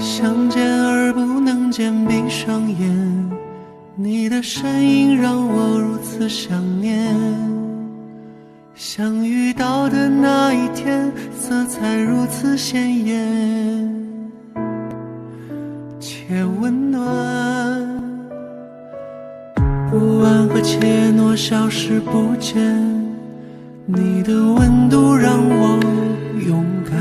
相见而不能见，闭上眼，你的身影让我如此想念。相遇到的那一天，色彩如此鲜艳且温暖，不安和怯懦消失不见，你的温度让我勇敢，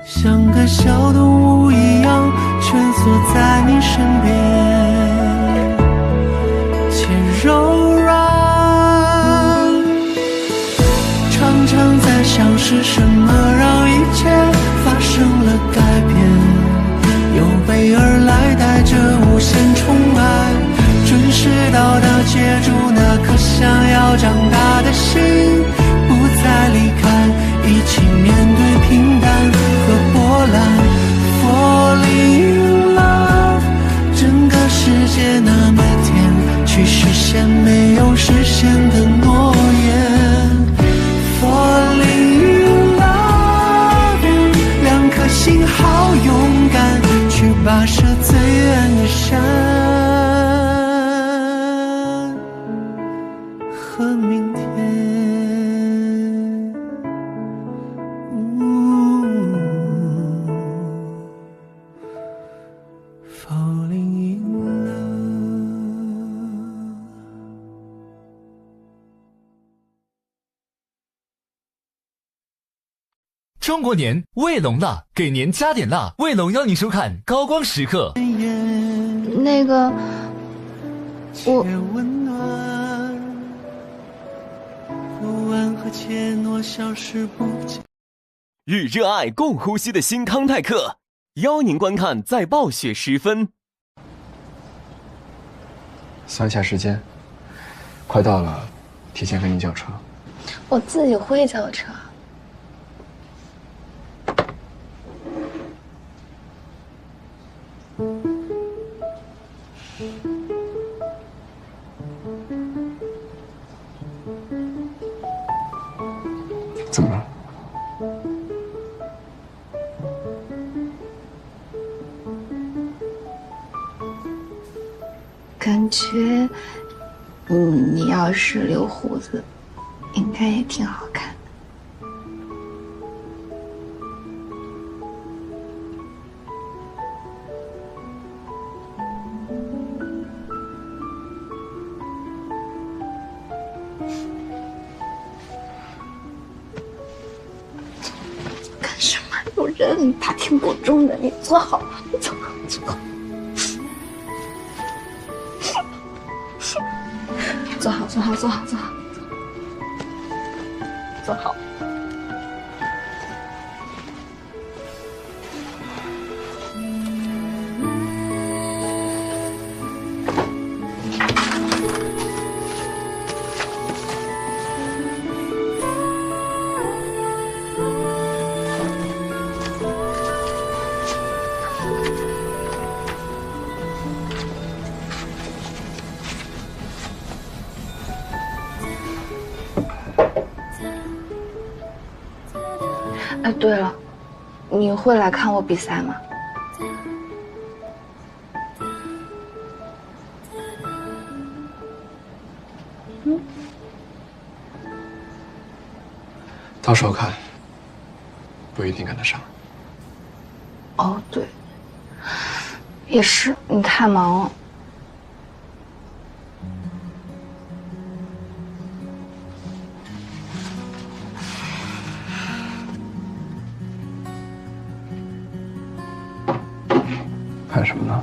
像个小动物一样蜷缩在你身边，且柔软。常常在想是什么让一切发生了改变，有备而来带着无限宠爱，准时到达接住那颗想要长大的心，不再离开，一起面对平淡和波澜。Falling in love， 整个世界那么甜，去实现没有实现的诺言。Falling in love， 两颗心好勇敢，去跋涉最远的山和明天。Falling in love。中国年，卫龙辣，给年加点辣。卫龙邀你收看《高光时刻》。那个，我温暖，不安和怯懦消失不见。与热爱共呼吸的新康泰克，邀您观看在暴雪时分。算一下时间，快到了，提前给你叫车。我自己会叫车。怎么了？感觉，你要是留胡子，应该也挺好看的。干什么？有人，他听不中的。你坐好了，坐好，坐好。坐好，坐好，坐好，坐好，坐好。哎，对了，你会来看我比赛吗？到时候看，不一定赶得上。哦，对，也是，你太忙了。看什么呢？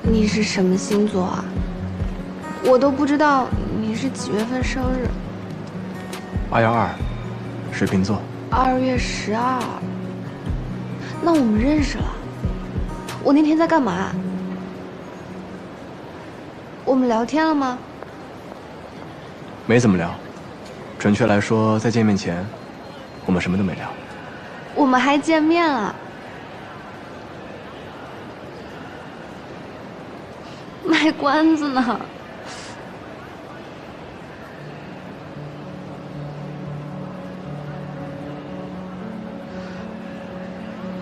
你是什么星座啊？我都不知道你是几月份生日。812，水瓶座。2月12，那我们认识了。我那天在干嘛？我们聊天了吗？没怎么聊，准确来说，在见面前，我们什么都没聊。我们还见面了，卖关子呢。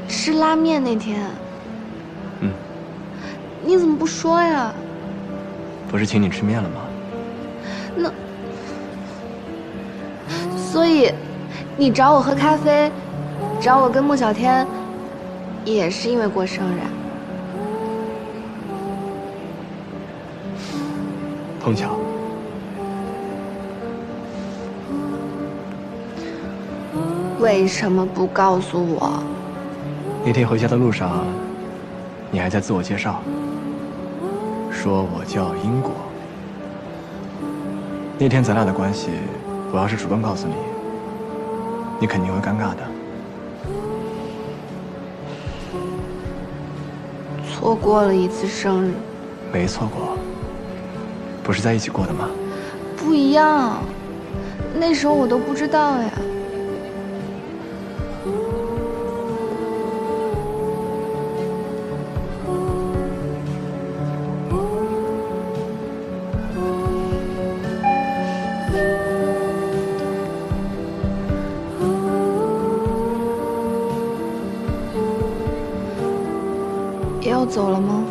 吃拉面那天，你怎么不说呀？不是请你吃面了吗？所以，你找我喝咖啡，找我跟穆小天，也是因为过生日啊？碰巧。为什么不告诉我？那天回家的路上，你还在自我介绍，说我叫英国。那天咱俩的关系，我要是主动告诉你，你肯定会尴尬的。错过了一次生日，没错过，不是在一起过的吗？不一样，那时候我都不知道呀。要走了吗？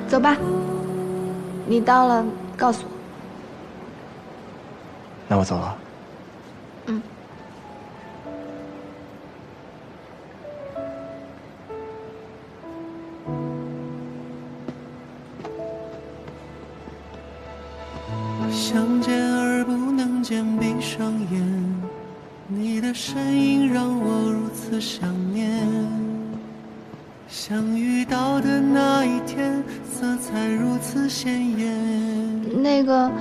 走吧，你到了告诉我。那我走了。相见而不能见，闭上眼，你的身影让我如此想念。相遇到的那一天，色彩如此鲜艳，那个，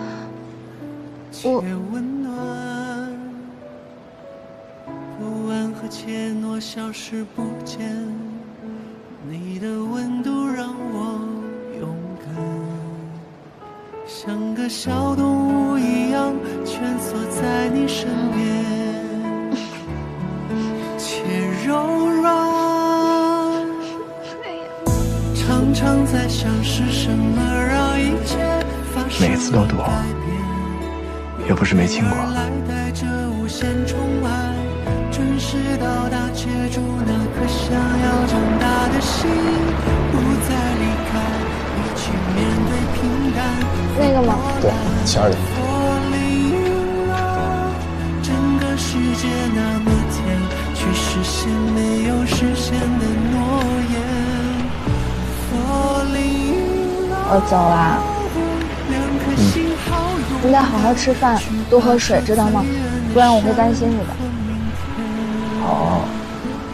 且温暖，不安和怯懦消失不见，你的温度让我勇敢。像个小动物一样蜷缩在你身边，且柔软。常常在想是什么让一切发生每次都躲，又不是没亲过。来带着无限宠爱，准时到达，接住那颗想要长大的心，不再离开，一起面对平淡。那个吗？对，12点。整个世界那么甜，去实现没有实现的诺言。我走啦。你得好好吃饭，多喝水，知道吗？不然我会担心你的。好，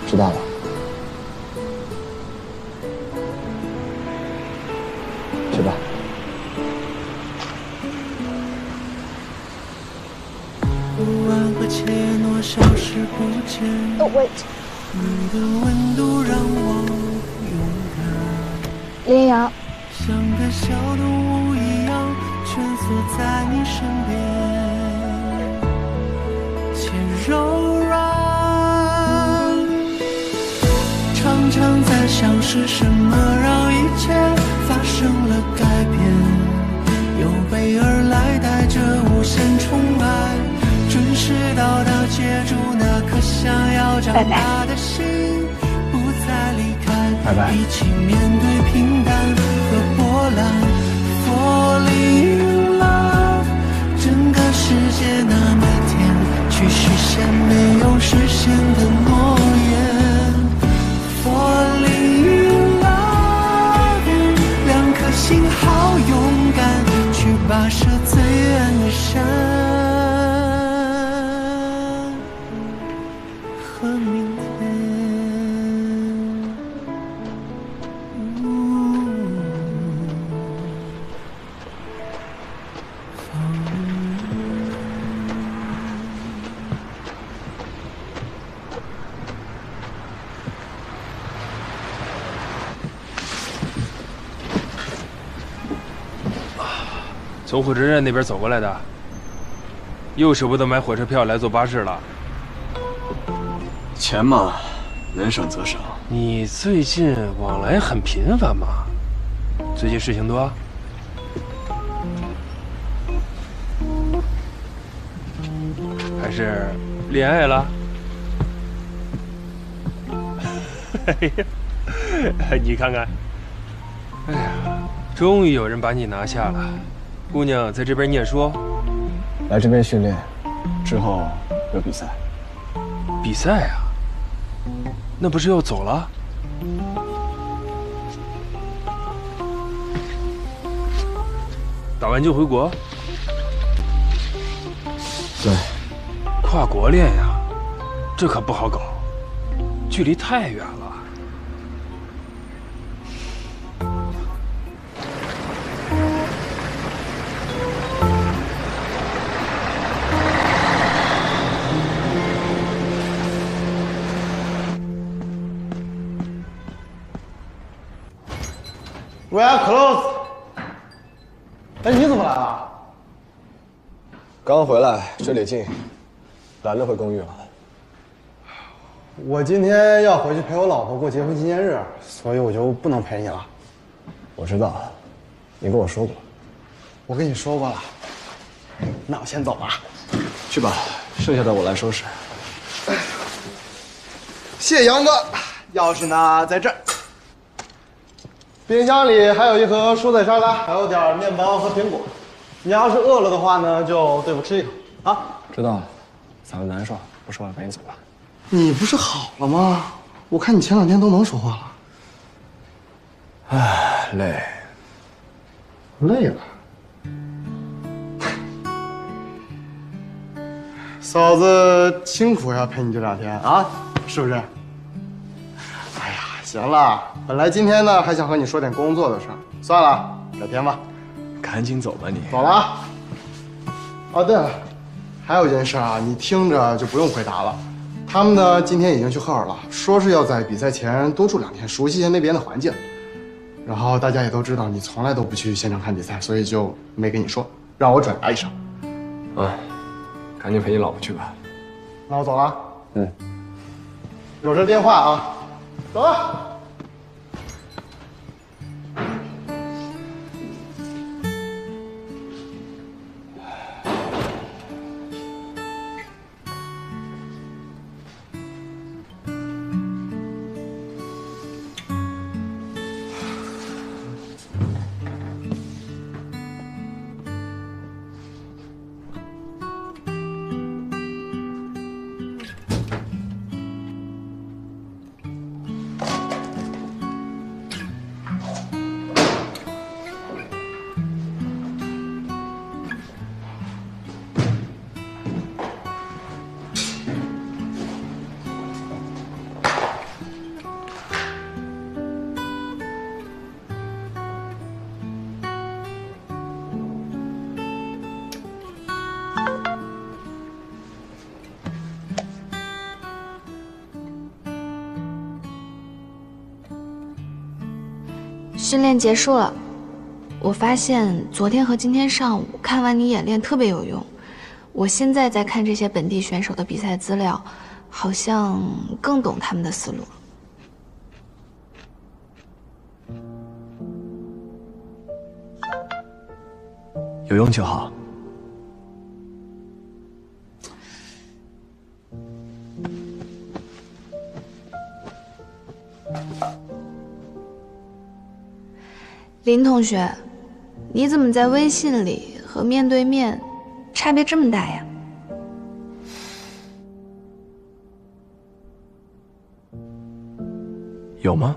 知道了。去吧。不安和怯懦消失不见。wait。你的温度让我勇敢。林阳。像个小动物一样蜷缩在你身边，且柔软。常常在想是什么让一切发生了改变，有备而来带着无限宠爱，准时到达，接住那颗想要长大的心，不再离开，拜拜。一起面对平淡和波澜。Falling in love， 整个世界那么甜，去实现没有实现的诺言。Falling in love， 两颗心好勇敢，去跋涉最远的山和明天。从火车站那边走过来的，又舍不得买火车票来坐巴士了。钱嘛，能省则省。你最近往来很频繁嘛？最近事情多？还是恋爱了？哎呀，你看看，哎呀，终于有人把你拿下了。姑娘在这边念书，来这边训练，之后有比赛。比赛啊？那不是要走了？打完就回国？对，跨国恋呀，这可不好搞，距离太远了。We are close。哎，你怎么来了？刚回来，这里近，懒得回公寓了。我今天要回去陪我老婆过结婚纪念日，所以我就不能陪你了。我知道，你跟我说过。我跟你说过了。那我先走了。去吧，剩下的我来收拾。谢谢杨哥，钥匙呢在这儿。冰箱里还有一盒蔬菜沙拉，还有点面包和苹果。你要是饿了的话呢，就对付吃一口啊。知道了，嗓子难受，不说了，赶紧走吧。你不是好了吗？我看你前2天都能说话了。唉，累。累了。嫂子辛苦呀，陪你这2天啊，是不是？哎呀，行了，本来今天呢还想和你说点工作的事儿，算了，改天吧。赶紧走吧你。走了啊。哦，对了，还有一件事啊，你听着就不用回答了。他们呢今天已经去赫尔了，说是要在比赛前多住2天，熟悉一下那边的环境。然后大家也都知道你从来都不去现场看比赛，所以就没跟你说，让我转达一声。赶紧陪你老婆去吧。那我走了。有这电话啊，走了。训练结束了，我发现昨天和今天上午看完你演练特别有用。我现在在看这些本地选手的比赛资料，好像更懂他们的思路。有用就好。林同学，你怎么在微信里和面对面差别这么大呀？有吗？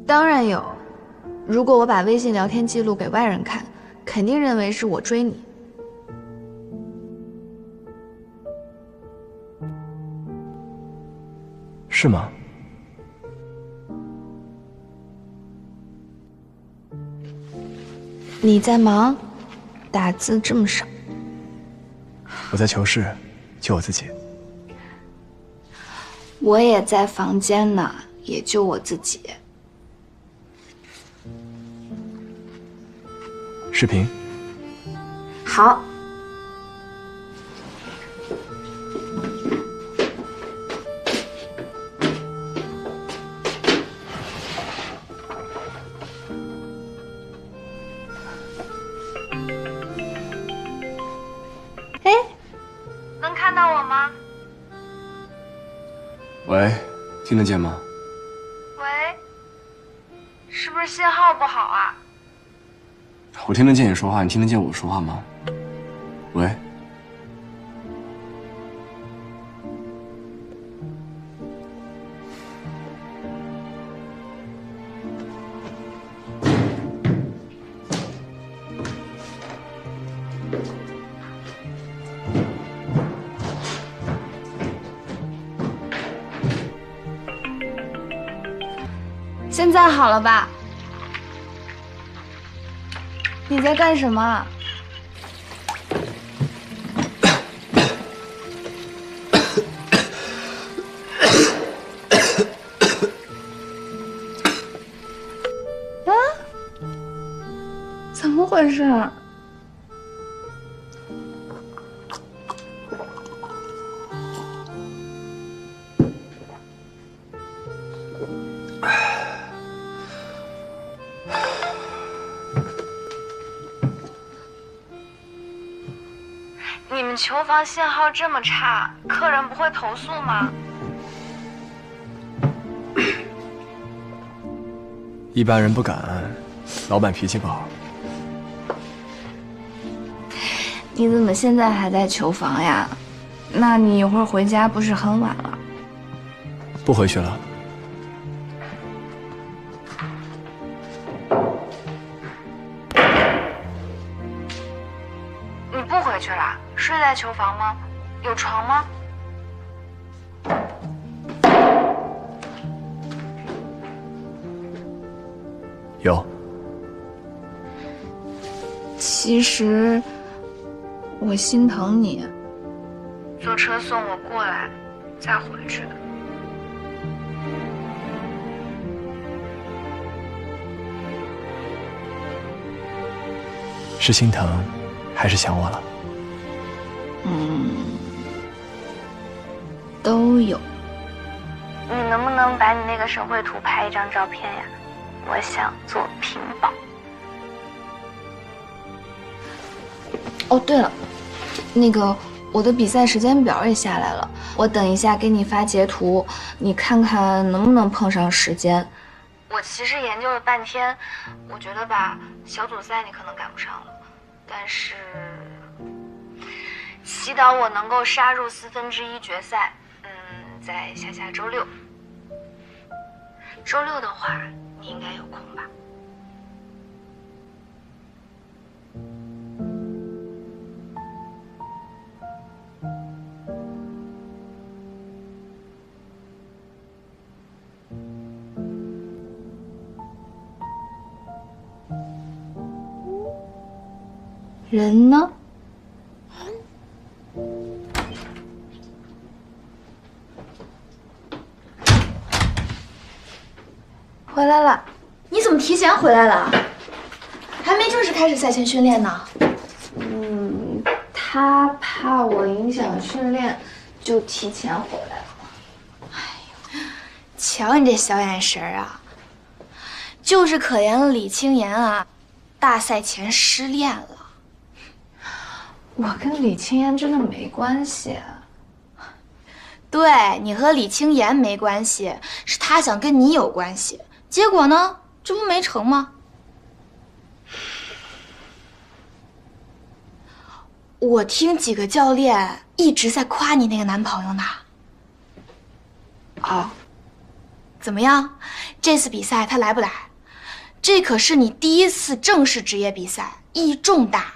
当然有。如果我把微信聊天记录给外人看，肯定认为是我追你。是吗？你在忙，打字这么少。我在求是，救我自己。我也在房间呢，也就我自己。视频。好。哎，能看到我吗？喂，听得见吗？喂，是不是信号不好啊？我听得见你说话，你听得见我说话吗？喂。现在好了吧？你在干什么？啊？怎么回事？你们球房信号这么差，客人不会投诉吗？一般人不敢，老板脾气不好。你怎么现在还在球房呀？那你一会儿回家不是很晚了？不回去了。你不回去了？睡在球房吗？有床吗？有。其实我心疼你，坐车送我过来，再回去的。是心疼，还是想我了？都有。你能不能把你那个手绘图拍一张照片呀？我想做屏保。哦，对了，那个我的比赛时间表也下来了，我等一下给你发截图，你看看能不能碰上时间。我其实研究了半天，我觉得吧，小组赛你可能赶不上了，但是祈祷我能够杀入1/4决赛。在下周六。周六的话，你应该有空吧？人呢？回来了。你怎么提前回来了？还没正式开始赛前训练呢。他怕我影响训练，就提前回来了。哎呦，瞧你这小眼神啊，就是可怜了李青言啊，大赛前失恋了。我跟李青言真的没关系。对，你和李青言没关系，是他想跟你有关系，结果呢，这不没成吗？我听几个教练一直在夸你那个男朋友呢。哦，怎么样？这次比赛他来不来？这可是你第一次正式职业比赛，意义重大。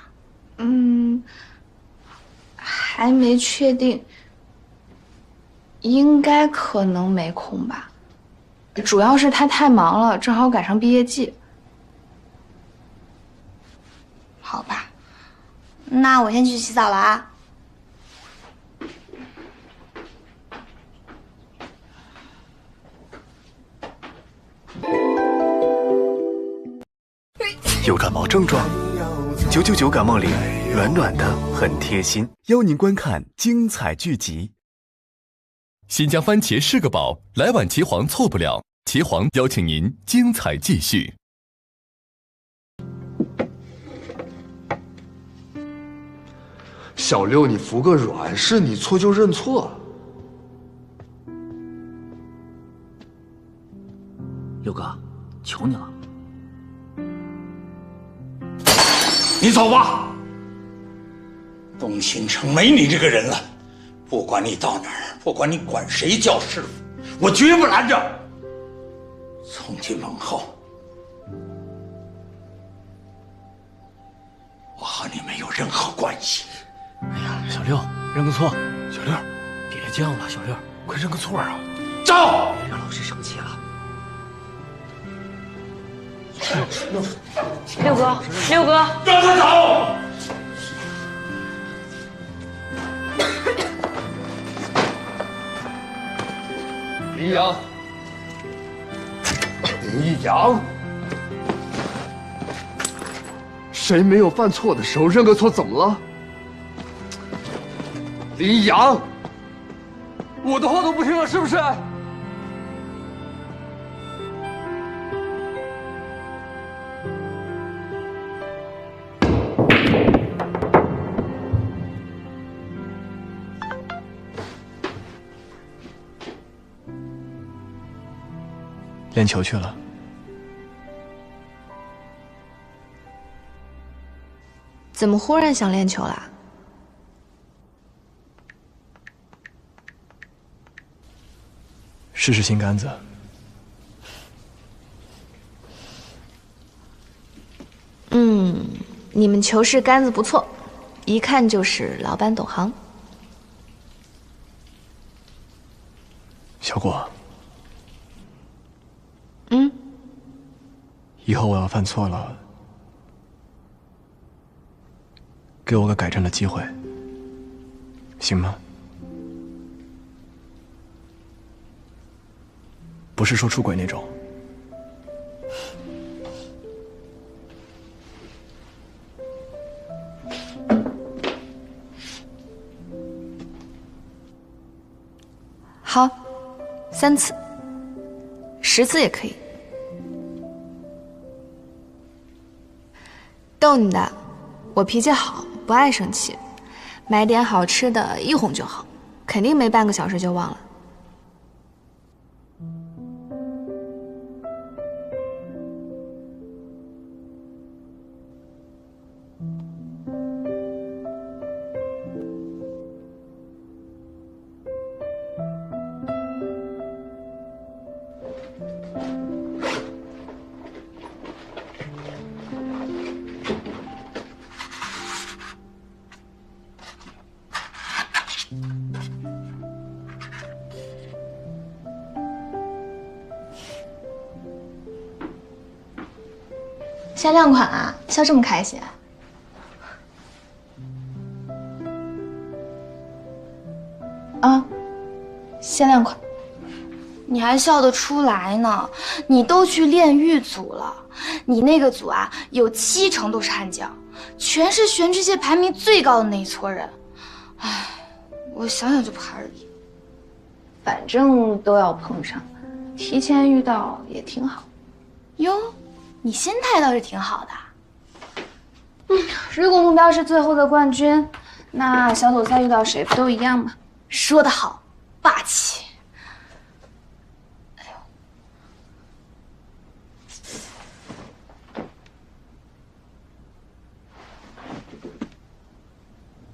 还没确定，应该可能没空吧。主要是他太忙了，正好赶上毕业季。好吧，那我先去洗澡了啊。有感冒症状？999感冒灵，暖暖的，很贴心。邀您观看精彩剧集。新疆番茄是个宝，来碗茄皇错不了。茄皇邀请您精彩继续。小六，你服个软，是你错就认错。六哥，求你了，你走吧。东新城没你这个人了，不管你到哪儿，不管你管谁叫师傅，我绝不拦着。从今往后，我和你没有任何关系。哎呀，小六，认个错。小六，别这样了，小六，快认个错啊！走，别让老师生气了。六哥，六哥，让他走。林阳，林阳，谁没有犯错的时候认个错怎么了？林阳，我的话都不听了是不是？练球去了。怎么忽然想练球啦？试试新杆子。你们球室杆子不错，一看就是老板懂行。小果。以后我要犯错了，给我个改正的机会，行吗？不是说出轨那种。好，3次，10次也可以。逗你的，我脾气好，不爱生气，买点好吃的一哄就好，肯定没半个小时就忘了。限量款啊，笑这么开心啊？限量款，你还笑得出来呢？你都去练狱组了，你那个组啊，有70%都是悍将，全是全世界排名最高的那一撮人。唉，我想想就怕而已。反正都要碰上，提前遇到也挺好。哟。你心态倒是挺好的。如果目标是最后的冠军，那小组赛遇到谁不都一样吗？说得好，霸气。哎呦，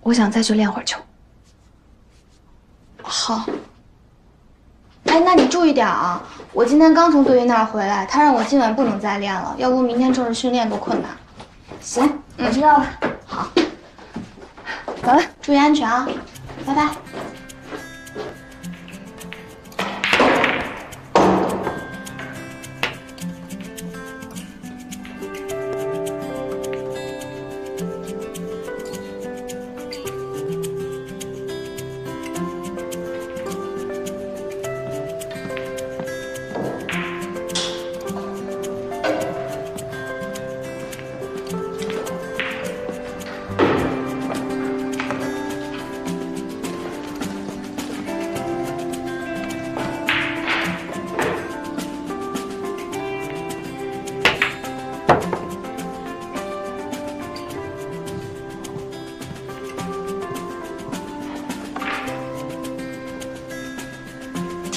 我想再去练会儿球。好。哎，那你注意点啊！我今天刚从队医那儿回来，他让我今晚不能再练了，要不明天正式训练多困难。行，我知道了。好，走了，注意安全啊！拜拜。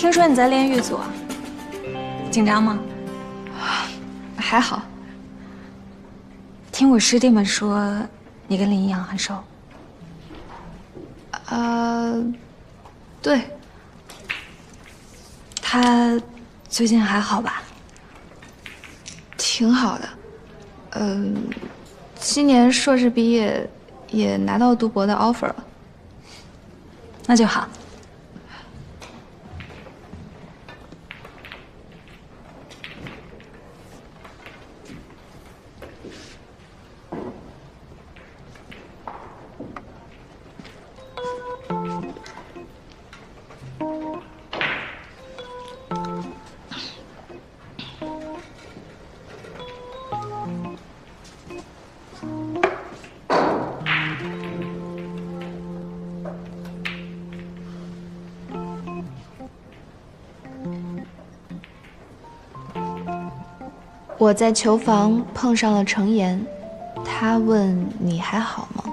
听说你在练狱组，紧张吗？还好。听我师弟们说，你跟林一阳很熟。对。他最近还好吧？挺好的。今年硕士毕业，也拿到读博的 offer 了。那就好。我在球房碰上了程岩，他问你还好吗？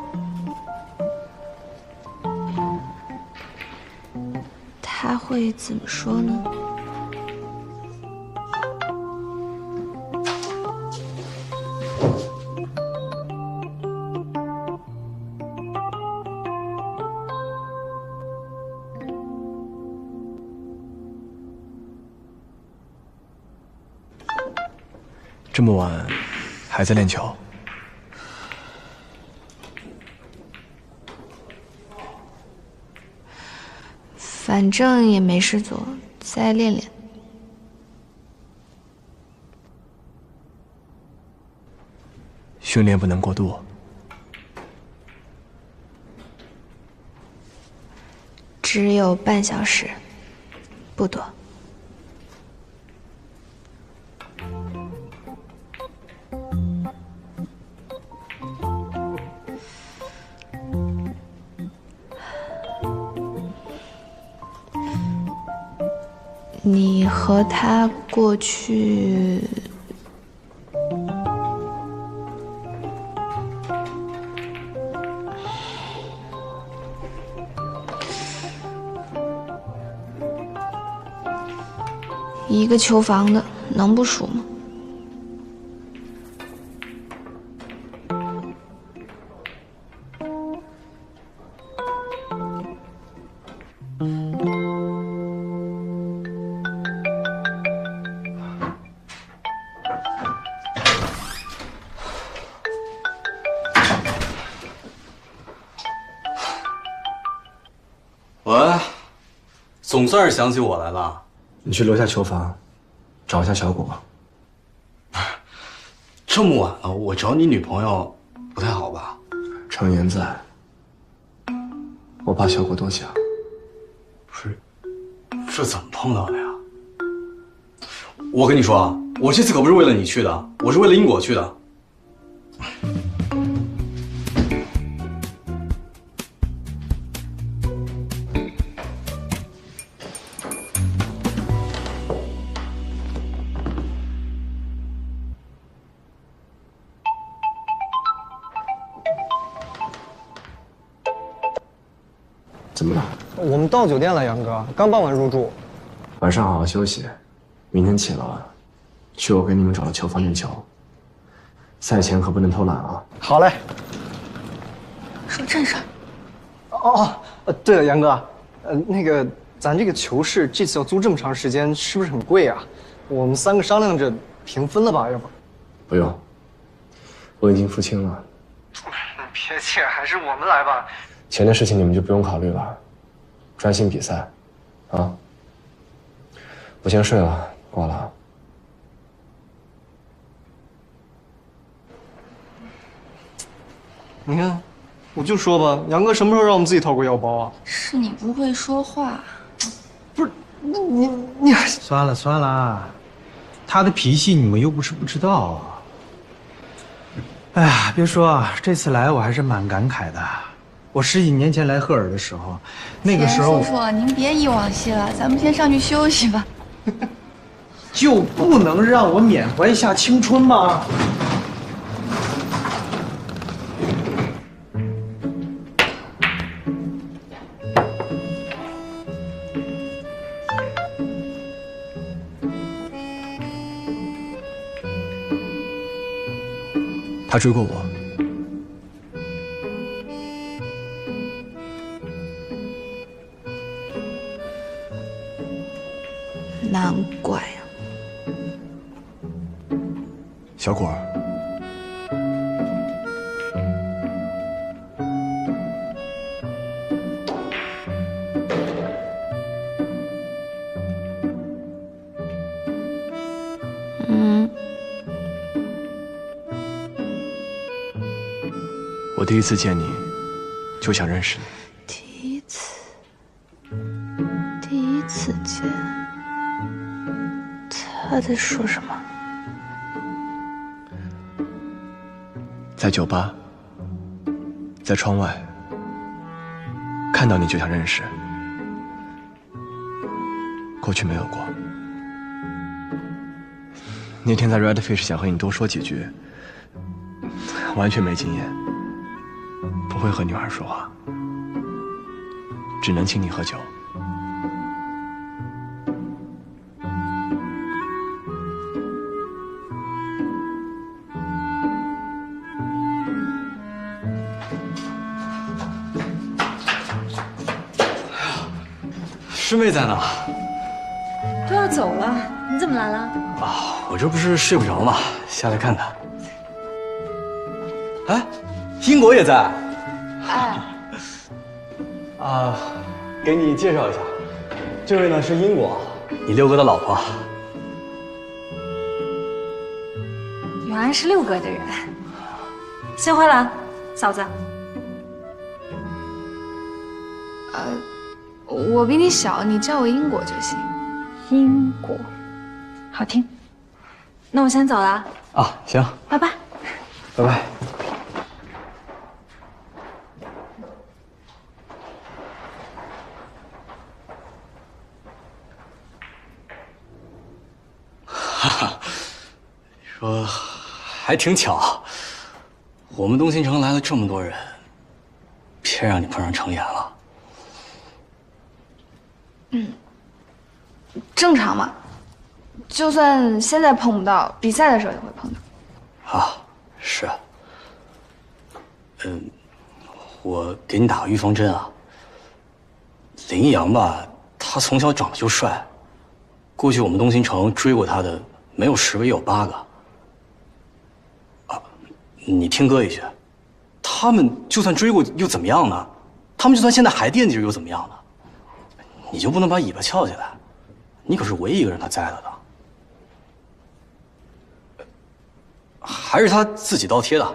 他会怎么说呢？这么晚还在练球？反正也没事做，再练练。训练不能过度。只有半小时，不多。你和他过去一个球房的，能不熟吗？喂，总算是想起我来了。你去楼下球房找一下小果。这么晚了，我找你女朋友不太好吧？程岩在，我怕小果多想。不是，这怎么碰到的呀？我跟你说啊，我这次可不是为了你去的，我是为了因果去的。怎么了？我们到酒店了，杨哥，刚办完入住。晚上好好休息，明天起了去我给你们找的球房练球。赛前可不能偷懒啊！好嘞。说正事儿。对了，杨哥，那个咱这个球室这次要租这么长时间，是不是很贵啊？我们3个商量着平分了吧？要不？不用，我已经付清了。别介，还是我们来吧。钱的事情你们就不用考虑了，专心比赛，啊！我先睡了，挂了。你看，我就说吧，杨哥什么时候让我们自己掏过腰包啊？是你不会说话。不是，你还算了算了，他的脾气你们又不是不知道。哎呀，别说，这次来我还是蛮感慨的。我10几年前来赫尔的时候，那个时候叔叔，您别忆往昔了，咱们先上去休息吧。就不能让我缅怀一下青春吗？他追过我。难怪呀。小果儿，我第一次见你，就想认识你。第一次见，他在说什么？在酒吧，在窗外，看到你就想认识。过去没有过。那天在 Redfish 想和你多说几句，完全没经验，不会和女孩说话，只能请你喝酒。师妹在呢，都要走了，你怎么来了？啊，我这不是睡不着吗？下来看看。哎，英国也在。哎，给你介绍一下，这位呢是英国，你六哥的老婆。原来是六哥的人，幸会了，嫂子。我比你小，你叫我英果就行。英果，好听。那我先走了。啊，行，拜拜。拜拜。哈哈，说还挺巧，我们东新城来了这么多人，偏让你碰上程岩了。正常嘛，就算现在碰不到，比赛的时候也会碰到。啊，是。我给你打个预防针啊。林一阳吧，他从小长得就帅，过去我们东新城追过他的，没有10个也有8个。啊，你听哥一句，他们就算追过又怎么样呢？他们就算现在还惦记着又怎么样呢？你就不能把尾巴翘起来？你可是唯一一个让他栽了的，还是他自己倒贴的，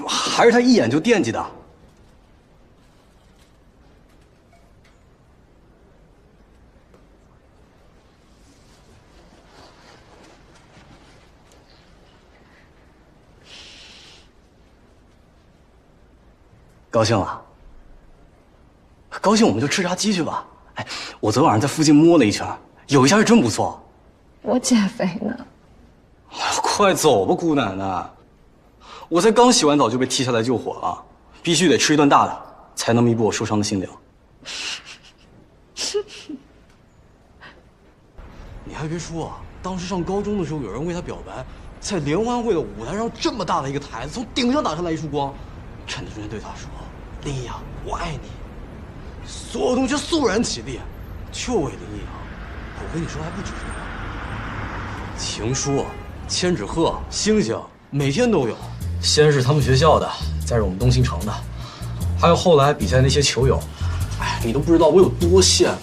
还是他一眼就惦记的？高兴了？高兴我们就吃炸鸡去吧。哎，我昨晚上在附近摸了一圈，有一家是真不错。我减肥呢。哎呀，快走吧，姑奶奶！我才刚洗完澡就被踢下来救火了，必须得吃一顿大的，才能弥补我受伤的心灵。你还别说啊，当时上高中的时候，有人为他表白，在联欢会的舞台上，这么大的一个台子，从顶上打下来一束光，站在中间对他说：“林一阳，我爱你。”所有同学肃然起立，就为林一阳。我跟你说，还不止这个，情书、千纸鹤、星星，每天都有。先是他们学校的，再是我们东新城的，还有后来比赛那些球友。哎，你都不知道我有多羡慕。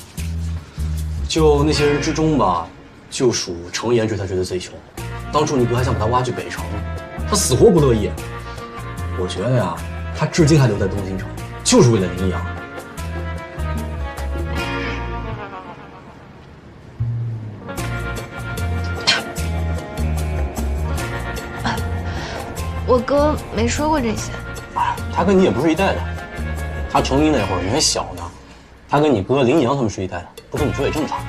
就那些人之中吧，就属程岩追他追得最凶。当初你哥还想把他挖去北城，他死活不乐意。我觉得呀，他至今还留在东新城，就是为了林一阳。我哥没说过这些。他跟你也不是一代的，他成一那会儿你还小呢，他跟你哥林一阳他们是一代的，不跟你说也正常。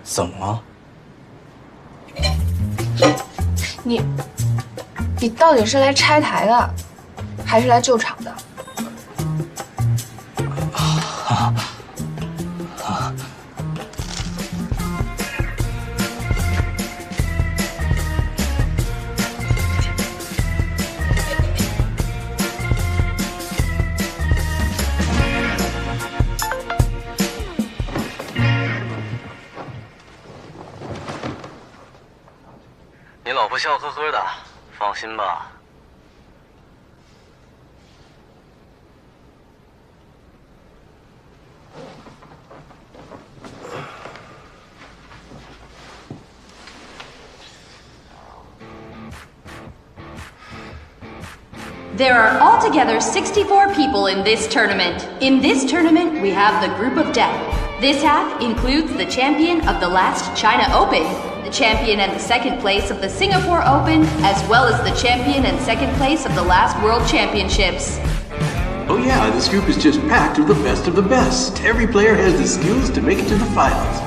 怎么了？你到底是来拆台的，还是来救场的？你老婆笑呵呵的，放心吧。There are altogether 64 people in this tournament. In this tournament, we have the Group of Death. This half includes the champion of the last China Open, the champion and the second place of the Singapore Open, as well as the champion and second place of the last World Championships. Oh yeah, this group is just packed with the best of the best. Every player has the skills to make it to the finals.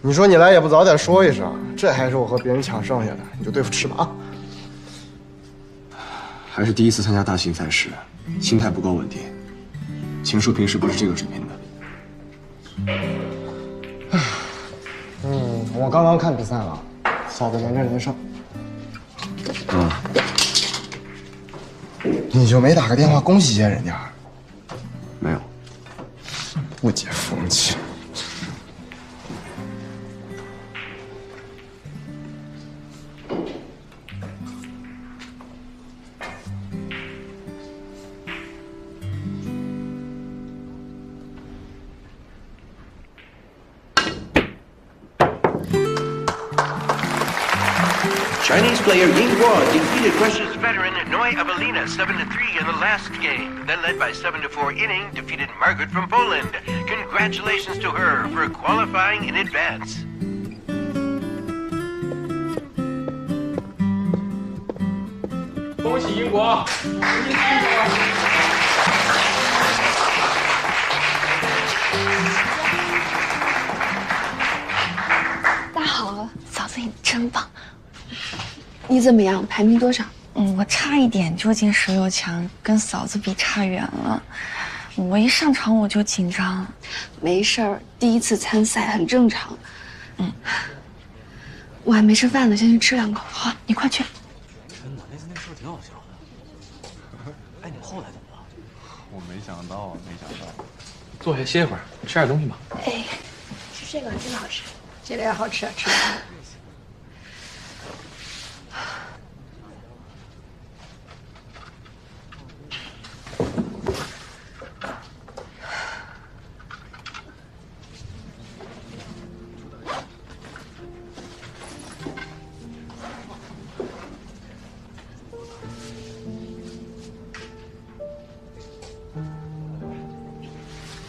你说你来也不早点说一声，这还是我和别人抢剩下的，你就对付吃吧啊！还是第一次参加大型赛事，心态不够稳定。秦叔平时不是这个水平的。我刚刚看比赛了，嫂子连战连胜。你就没打个电话恭喜一下人家？没有。不解风情。Chinese player Ying Guo defeated Russia's veteran Noi Avelina 7-3 in the last game, then led by 7-4 inning, defeated Margaret from Poland. Congratulations to her for qualifying in advance. 恭喜英国！恭喜英国！大家好，嫂子你真棒。你怎么样？排名多少？我差一点就进16强，跟嫂子比差远了。我一上场我就紧张。没事儿，第一次参赛很正常。我还没吃饭呢，先去吃2口。好，你快去。真的，那次那事挺好笑的。哎，你后来怎么了？我没想到，没想到。坐下歇会儿，吃点东西吧。哎，吃这个真好吃，这个也好吃，吃吧。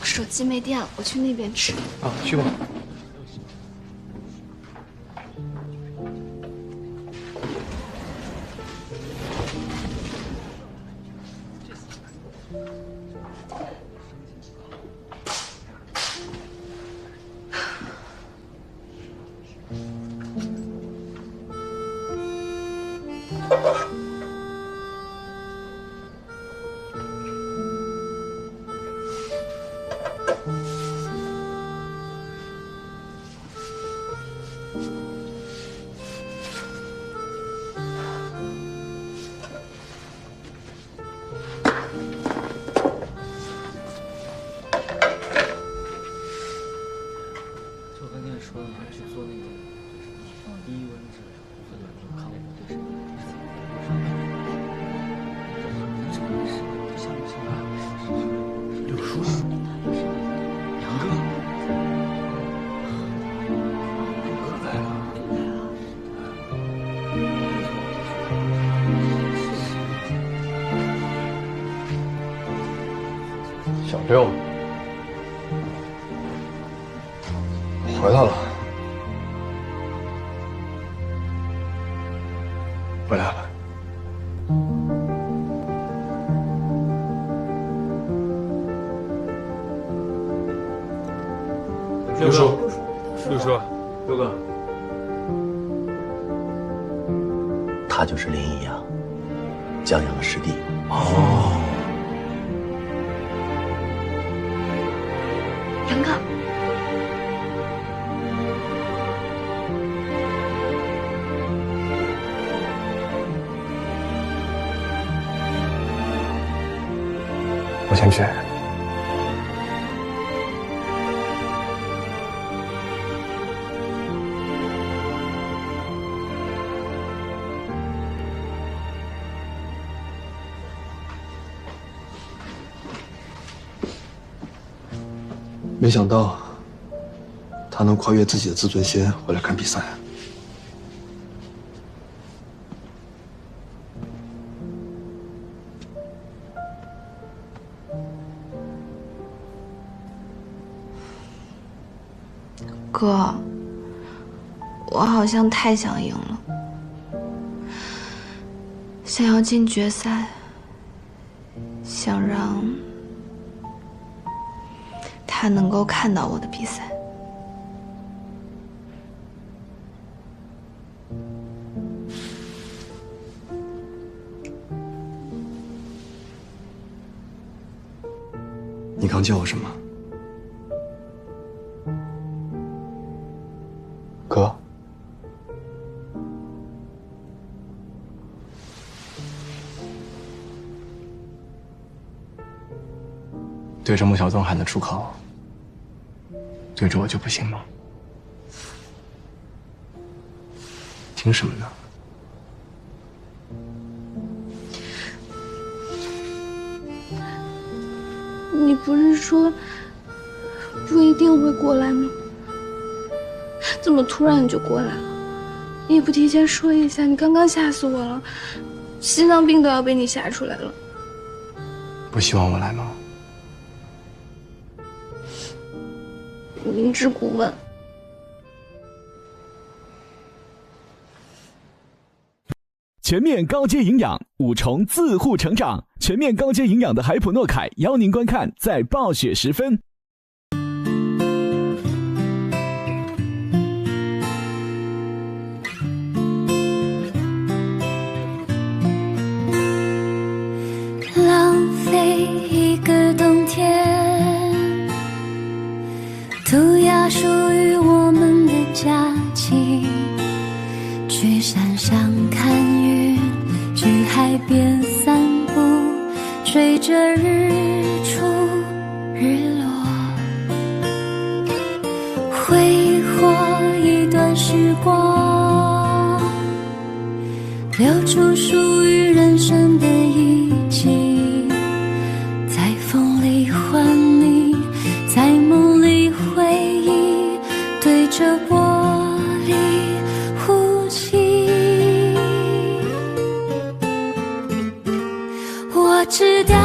手机没电了，我去那边吃。啊，去吧。说嘛，去做那个低温治疗，或者说抗火对身体的这个是像不像柳叔？杨哥，哥来了。小六。回来了，回来了。六叔，六叔，六哥，他就是林一阳，江阳的师弟。哦，杨哥，我先去。没想到，他能跨越自己的自尊心回来看比赛。哥，我好像太想赢了，想要进决赛，想让他能够看到我的比赛。你刚叫我什么？哥。对着穆小东喊的出口，对着我就不行吗？听什么呢？你不是说不一定会过来吗？怎么突然你就过来了？你也不提前说一下，你刚刚吓死我了，心脏病都要被你吓出来了。不希望我来吗？明知故问。全面高阶营养，5重自护成长。全面高阶营养的海普诺凯邀您观看，在暴雪时分。浪费一个冬天，涂鸦属于我们的假期，去山上看云，去海边散步，追着日出日落，挥霍一段时光，留住属于人生的一季，在风里唤你，在梦里回忆，对着玻璃呼吸。我知道